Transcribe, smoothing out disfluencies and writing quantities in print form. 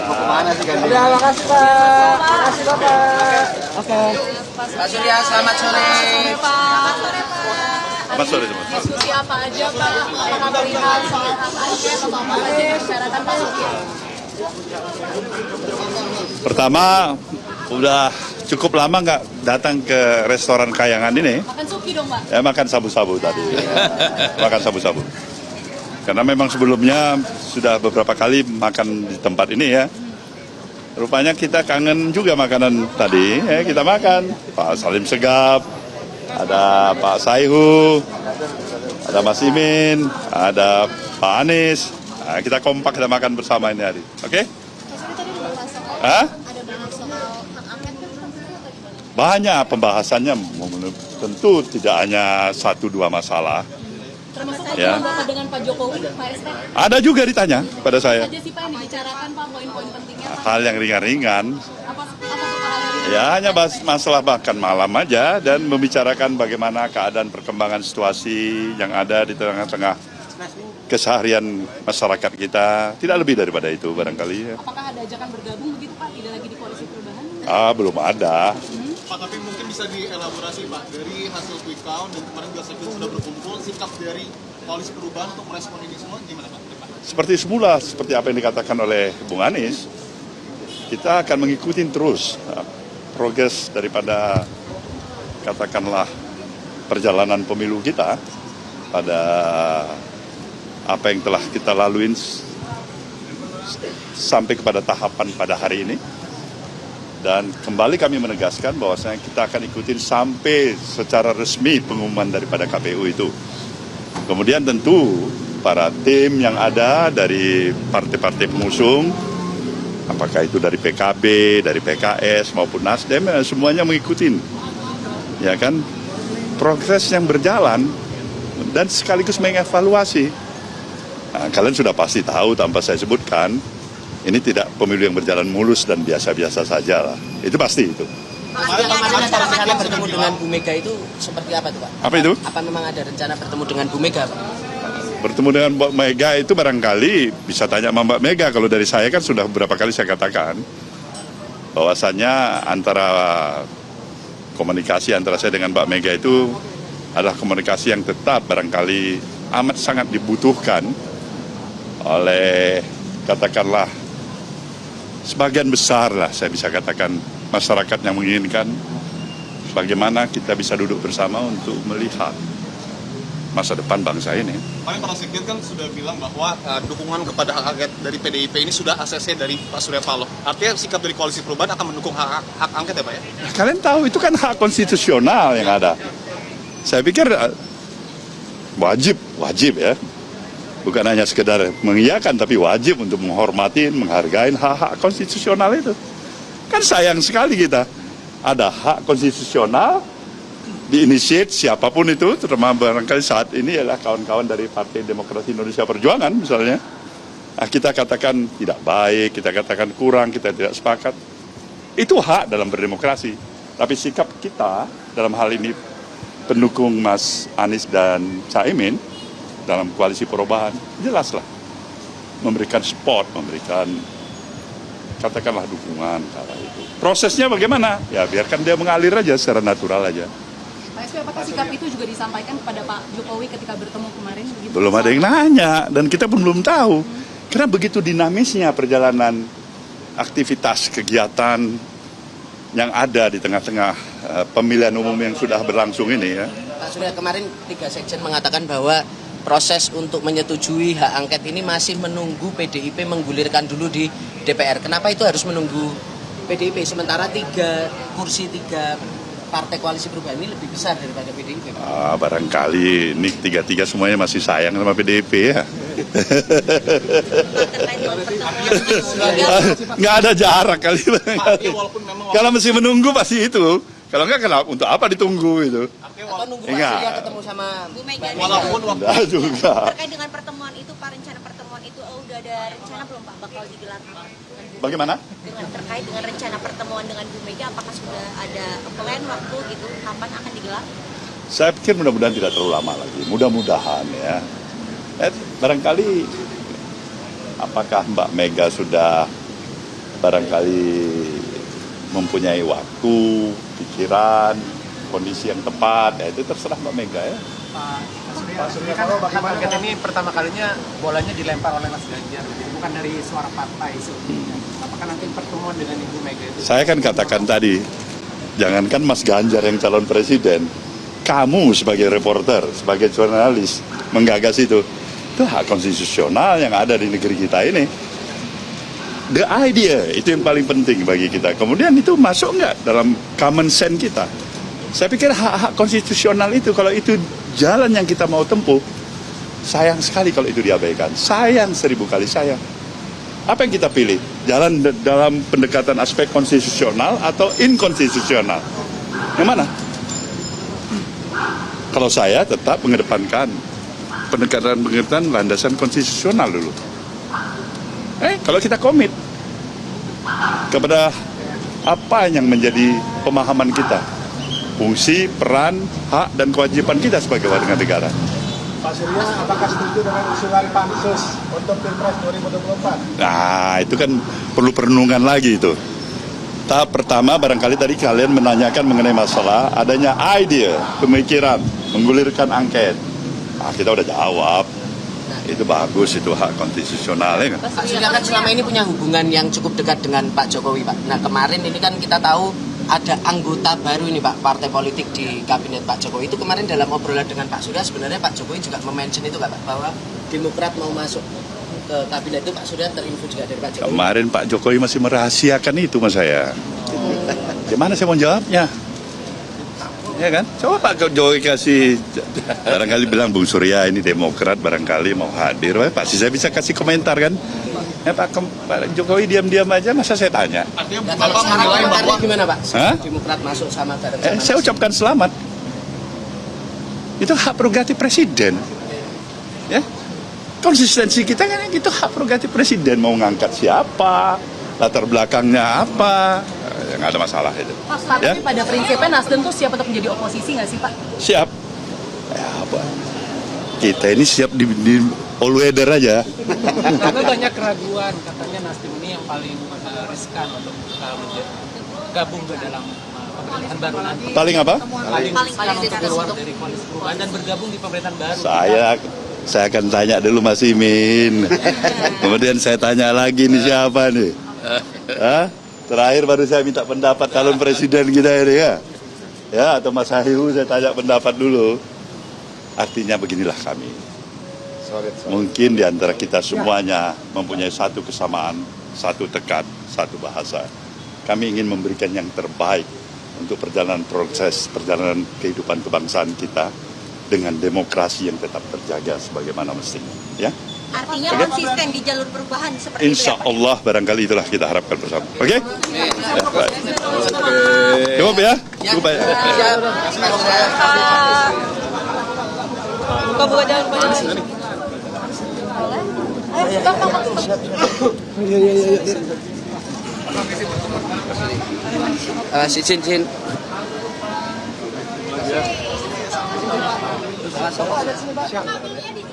Kemana sih kan? Udah, makasih Pak. Makasih Bapak. Oke. Pak Surya, selamat sore. Selamat sore Pak. Selamat sore semua. Diskusi apa aja Pak? Apakah perihal soal hak angket atau apa aja dibicarakan Pak Surya? Pertama, udah cukup lama nggak datang ke restoran Kayangan ini. Makan suki dong Pak? Ya makan sabu-sabu tadi. Makan sabu-sabu. Karena memang sebelumnya sudah beberapa kali makan di tempat ini ya. Rupanya kita kangen juga makanan tadi, ya kita makan. Pak Salim Segaf, ada Pak Saihu, ada Mas Imin, ada Pak Anies. Nah, kita kompak kita makan bersama ini hari. Oke? Pak Surya tadi membahas soal, Hah? ada bahas soal hak angket kan Pak Surya atau gimana? Banyak pembahasannya, tentu tidak hanya 1-2 masalah. Termasuk Ya. pertemuan Bapak dengan Pak Jokowi, Pak ST. Ada juga ditanya pada saya. Apa aja sih Pak yang dibicarakan Pak, poin-poin pentingnya Pak? Hal yang ringan-ringan, Apa tuh hal yang ya hanya bahas masalah makan malam aja dan membicarakan bagaimana keadaan perkembangan situasi yang ada di tengah-tengah keseharian masyarakat kita. Tidak lebih daripada itu barangkali. Apakah ada ajakan bergabung begitu Pak? Tidak lagi di koalisi perubahan? Belum ada. Pak, tapi mungkin bisa dielaborasi Pak, dari hasil quick count dan kemarin juga sekjen sudah berkumpul, sikap dari koalisi perubahan untuk merespon ini semua gimana Pak? Seperti semula, seperti apa yang dikatakan oleh Bung Anies, kita akan mengikuti terus progres daripada katakanlah perjalanan pemilu kita pada apa yang telah kita laluin sampai kepada tahapan pada hari ini. Dan kembali kami menegaskan bahwasanya kita akan ikutin sampai secara resmi pengumuman daripada KPU itu. Kemudian tentu para tim yang ada dari partai-partai pengusung, apakah itu dari PKB, dari PKS maupun Nasdem, semuanya mengikuti, ya kan, progres yang berjalan dan sekaligus mengevaluasi. Nah, kalian sudah pasti tahu tanpa saya sebutkan, ini tidak pemilu yang berjalan mulus dan biasa-biasa saja lah. Itu pasti itu. Kemarin ada rencana bertemu dengan Bu Mega itu seperti apa tuh Pak? Apa itu? Apa memang ada rencana bertemu dengan Bu Mega Pak? Bertemu dengan Mbak Mega itu barangkali bisa tanya sama Mbak Mega. Kalau dari saya kan sudah beberapa kali saya katakan bahwasannya antara komunikasi antara saya dengan Mbak Mega itu adalah komunikasi yang tetap barangkali amat sangat dibutuhkan oleh katakanlah sebagian besar lah saya bisa katakan masyarakat yang menginginkan bagaimana kita bisa duduk bersama untuk melihat masa depan bangsa ini. Kemarin para sekjen kan sudah bilang bahwa dukungan kepada hak angket dari PDIP ini sudah ACC dari Pak Surya Paloh. Artinya sikap dari koalisi perubahan akan mendukung hak angket ya Pak ya? Kalian tahu itu kan hak konstitusional yang ada. Saya pikir wajib ya. Bukan hanya sekedar mengiyakan, tapi wajib untuk menghormati, menghargai hak-hak konstitusional itu. Kan sayang sekali kita, ada hak konstitusional, diinisiat siapapun itu, terutama barangkali saat ini adalah kawan-kawan dari Partai Demokrasi Indonesia Perjuangan misalnya. Nah, kita katakan tidak baik, kita katakan kurang, kita tidak sepakat. Itu hak dalam berdemokrasi. Tapi sikap kita dalam hal ini pendukung Mas Anies dan Caimin, dalam koalisi perubahan, jelaslah memberikan support, memberikan katakanlah dukungan kala itu. Prosesnya bagaimana? Ya biarkan dia mengalir aja secara natural aja. Pak SB, apakah sikap itu juga disampaikan kepada Pak Jokowi ketika bertemu kemarin? Begitu? Belum ada yang nanya dan kita pun belum tahu. Karena begitu dinamisnya perjalanan aktivitas kegiatan yang ada di tengah-tengah pemilihan umum yang sudah berlangsung ini ya. Pak Surya, kemarin 3 sekjen mengatakan bahwa proses untuk menyetujui hak angket ini masih menunggu PDIP menggulirkan dulu di DPR. Kenapa itu harus menunggu PDIP? Sementara 3 kursi 3 partai koalisi perubahan ini lebih besar daripada PDIP. Barangkali ini 3-3 semuanya masih sayang sama PDIP ya. Nggak ada jarak kali. Kalau mesti menunggu pasti itu. Kalau enggak, kenapa? Untuk apa ditunggu itu? Atau nunggu Pak Surya ketemu sama Bu Mega. Walaupun waktu Enggak juga. Terkait dengan pertemuan itu, Pak, rencana pertemuan itu udah ada rencana belum Pak bakal digelar? Bagaimana? Terkait dengan rencana pertemuan dengan Bu Mega, apakah sudah ada plan waktu gitu, kapan akan digelar? Saya pikir mudah-mudahan tidak terlalu lama lagi. Mudah-mudahan ya. Barangkali apakah Mbak Mega sudah barangkali mempunyai waktu, pikiran, kondisi yang tepat, ya itu terserah Mbak Mega ya. Pak Surya Paloh, bagaimana angket ini pertama kalinya bolanya dilempar oleh Mas Ganjar, jadi bukan dari suara partai sebetulnya. Apakah nanti pertemuan dengan Ibu Mega itu? Saya kan katakan tadi, jangankan Mas Ganjar yang calon presiden, kamu sebagai reporter, sebagai jurnalis menggagas itu hak konstitusional yang ada di negeri kita ini. The idea itu yang paling penting bagi kita. Kemudian itu masuk nggak dalam common sense kita? Saya pikir hak-hak konstitusional itu, kalau itu jalan yang kita mau tempuh, sayang sekali kalau itu diabaikan. Sayang 1000 kali sayang. Apa yang kita pilih? Jalan dalam pendekatan aspek konstitusional atau inkonstitusional? Yang mana? Kalau saya tetap mengedepankan pendekatan landasan konstitusional dulu. Kalau kita komit kepada apa yang menjadi pemahaman kita, fungsi, peran, hak, dan kewajiban kita sebagai warga negara. Pak Surya, apakah setuju dengan usulan pansus untuk Pilpres 2024? Nah, itu kan perlu perenungan lagi itu. Tahap pertama barangkali tadi kalian menanyakan mengenai masalah adanya ide, pemikiran, menggulirkan angket. Nah, kita udah jawab. Itu bagus, itu hak konstitusional ya kan? Pak Surya kan selama ini punya hubungan yang cukup dekat dengan Pak Jokowi, Pak. Nah, kemarin ini kan kita tahu ada anggota baru ini, Pak, partai politik di kabinet Pak Jokowi. Itu kemarin dalam obrolan dengan Pak Surya, sebenarnya Pak Jokowi juga mention itu, Pak, bahwa Demokrat mau masuk ke kabinet itu. Pak Surya terinfo juga dari Pak Jokowi. Kemarin Pak Jokowi masih merahasiakan itu mas saya. Gimana saya mau jawabnya? Ya kan? Coba Pak Jokowi kasih, barangkali bilang Bung Surya ini Demokrat barangkali mau hadir. Pasti saya bisa kasih komentar kan? Ya Pak Jokowi diam-diam aja, masa saya tanya? Artinya Nah, kalau Bapak sekarang menilai komentarnya bahwa gimana, Pak? Hah? Demokrat masuk sama bareng. Saya ucapkan selamat. Itu hak prerogatif presiden. Ya, konsistensi kita kan itu hak prerogatif presiden, mau ngangkat siapa, latar belakangnya apa, nggak ada masalah itu. Pak, tapi Ya? pada prinsipnya Nasdem tuh siap untuk menjadi oposisi nggak sih, Pak? Siap. Ya apa? Kita ini siap di all weather aja. Karena banyak keraguan, katanya Nasdem ini yang paling riskan untuk gabung ke dalam pemerintahan baru nanti. Paling apa? Paling riskan paling untuk riskan keluar untuk- dari koalisi perubahan dan bergabung di pemerintahan baru. Saya akan tanya dulu Mas Imin. Kemudian saya tanya lagi nih siapa nih? Hah? Terakhir baru saya minta pendapat calon presiden kita ini ya. Ya, atau Mas Hayu saya tanya pendapat dulu. Artinya beginilah kami. Mungkin di antara kita semuanya mempunyai satu kesamaan, satu tekad, satu bahasa. Kami ingin memberikan yang terbaik untuk perjalanan perjalanan kehidupan kebangsaan kita dengan demokrasi yang tetap terjaga sebagaimana mestinya. Ya, Artinya Oke. konsisten di jalur perubahan seperti Insya itu ya, Pak? Allah barangkali itulah kita harapkan bersama. Oke? Ya, baik. Cukup ya? Cukup ya? Buka jalan. Sin. Namanya di